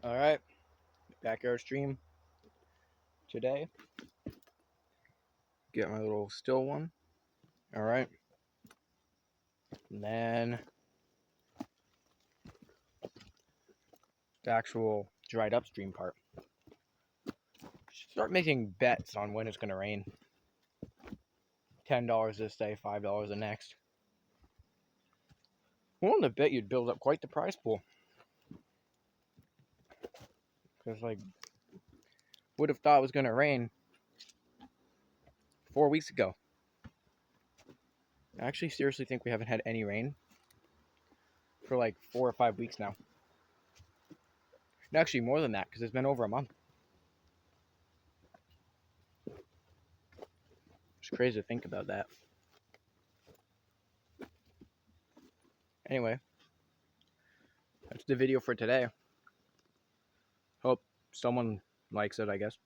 All right, backyard stream today. Get my little still one. All right, and then the actual dried up stream part. Start making bets on when it's gonna rain. $10 this day, $5 the next. Willing to bet you'd build up quite the prize pool. Because would have thought it was gonna rain 4 weeks ago. I actually seriously think we haven't had any rain for 4 or 5 weeks now. And actually more than that, because it's been over a month. It's crazy to think about that. Anyway, that's the video for today. Hope someone likes it, I guess.